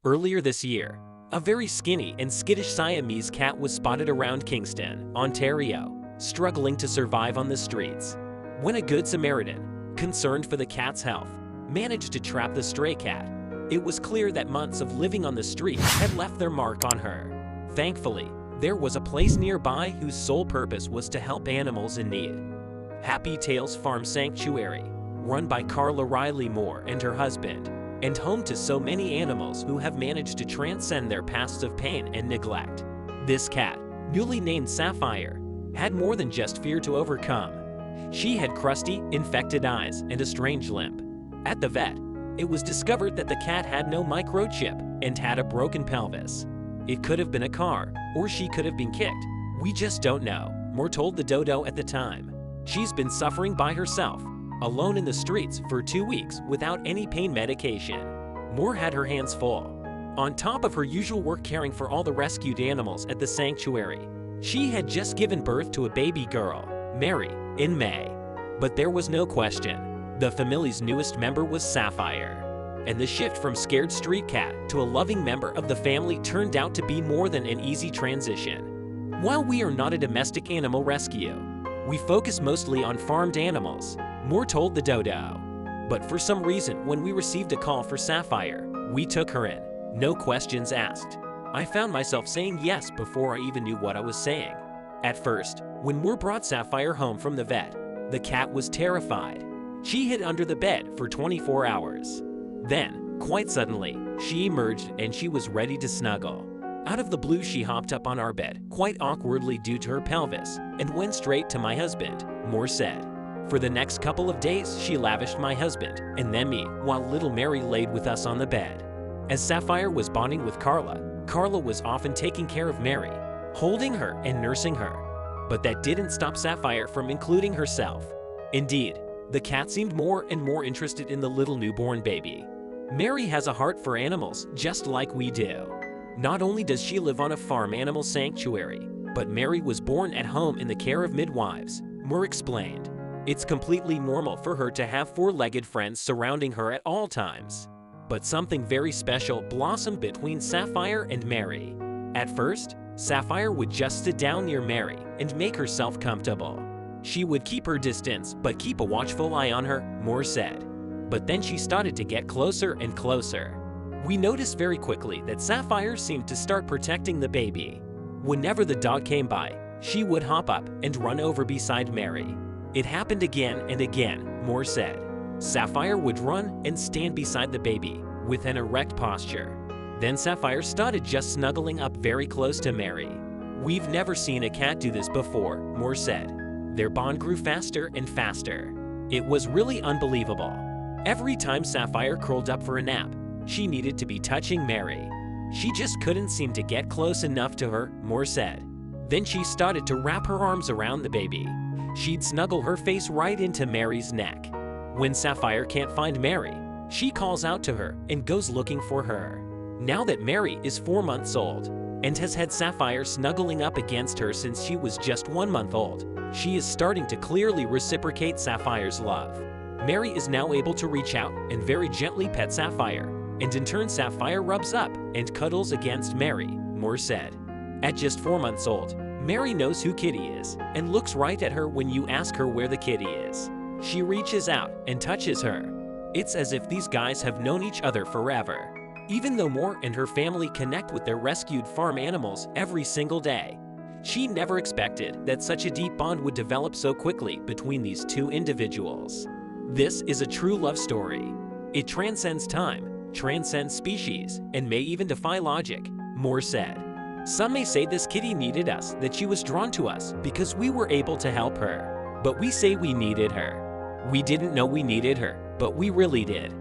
Earlier this year, a very skinny and skittish Siamese cat was spotted around Kingston, Ontario, struggling to survive on the streets. When a good Samaritan, concerned for the cat's health, managed to trap the stray cat, it was clear that months of living on the street had left their mark on her. Thankfully, there was a place nearby whose sole purpose was to help animals in need. Happy Tales Farm Sanctuary, run by Carla Riley Moore and her husband, and home to so many animals who have managed to transcend their pasts of pain and neglect. This cat, newly named Sapphire, had more than just fear to overcome. She had crusty, infected eyes and a strange limp. At the vet, it was discovered that the cat had no microchip and had a broken pelvis. It could have been a car, or she could have been kicked. We just don't know, Moore told the dodo at the time. She's been suffering by herself, alone in the streets for 2 weeks without any pain medication. Moore had her hands full. On top of her usual work caring for all the rescued animals at the sanctuary, she had just given birth to a baby girl, Mary, in May. But there was no question, the family's newest member was Sapphire. And the shift from scared street cat to a loving member of the family turned out to be more than an easy transition. While we are not a domestic animal rescue, we focus mostly on farmed animals, Moore told the dodo. But for some reason, when we received a call for Sapphire, we took her in, no questions asked. I found myself saying yes before I even knew what I was saying. At first, when Moore brought Sapphire home from the vet, the cat was terrified. She hid under the bed for 24 hours. Then, quite suddenly, she emerged and she was ready to snuggle. Out of the blue, she hopped up on our bed, quite awkwardly due to her pelvis, and went straight to my husband, Moore said. For the next couple of days, she lavished my husband and then me, while little Mary laid with us on the bed. As Sapphire was bonding with Carla, Carla was often taking care of Mary, holding her and nursing her. But that didn't stop Sapphire from including herself. Indeed, the cat seemed more and more interested in the little newborn baby. Mary has a heart for animals just like we do. Not only does she live on a farm animal sanctuary, but Mary was born at home in the care of midwives, Moore explained. It's completely normal for her to have four-legged friends surrounding her at all times. But something very special blossomed between Sapphire and Mary. At first, Sapphire would just sit down near Mary and make herself comfortable. She would keep her distance but keep a watchful eye on her, Moore said. But then she started to get closer and closer. We noticed very quickly that Sapphire seemed to start protecting the baby. Whenever the dog came by, she would hop up and run over beside Mary. It happened again and again, Moore said. Sapphire would run and stand beside the baby with an erect posture. Then Sapphire started just snuggling up very close to Mary. We've never seen a cat do this before, Moore said. Their bond grew faster and faster. It was really unbelievable. Every time Sapphire curled up for a nap, she needed to be touching Mary. She just couldn't seem to get close enough to her, Moore said. Then she started to wrap her arms around the baby. She'd snuggle her face right into Mary's neck. When Sapphire can't find Mary, she calls out to her and goes looking for her. Now that Mary is 4 months old and has had Sapphire snuggling up against her since she was just 1 month old, she is starting to clearly reciprocate Sapphire's love. Mary is now able to reach out and very gently pet Sapphire, and in turn Sapphire rubs up and cuddles against Mary, Moore said. At just 4 months old, Mary knows who Kitty is and looks right at her when you ask her where the kitty is. She reaches out and touches her. It's as if these guys have known each other forever. Even though Moore and her family connect with their rescued farm animals every single day, she never expected that such a deep bond would develop so quickly between these two individuals. This is a true love story. It transcends time, transcends species, and may even defy logic, Moore said. Some may say this kitty needed us, that she was drawn to us because we were able to help her. But we say we needed her. We didn't know we needed her, but we really did.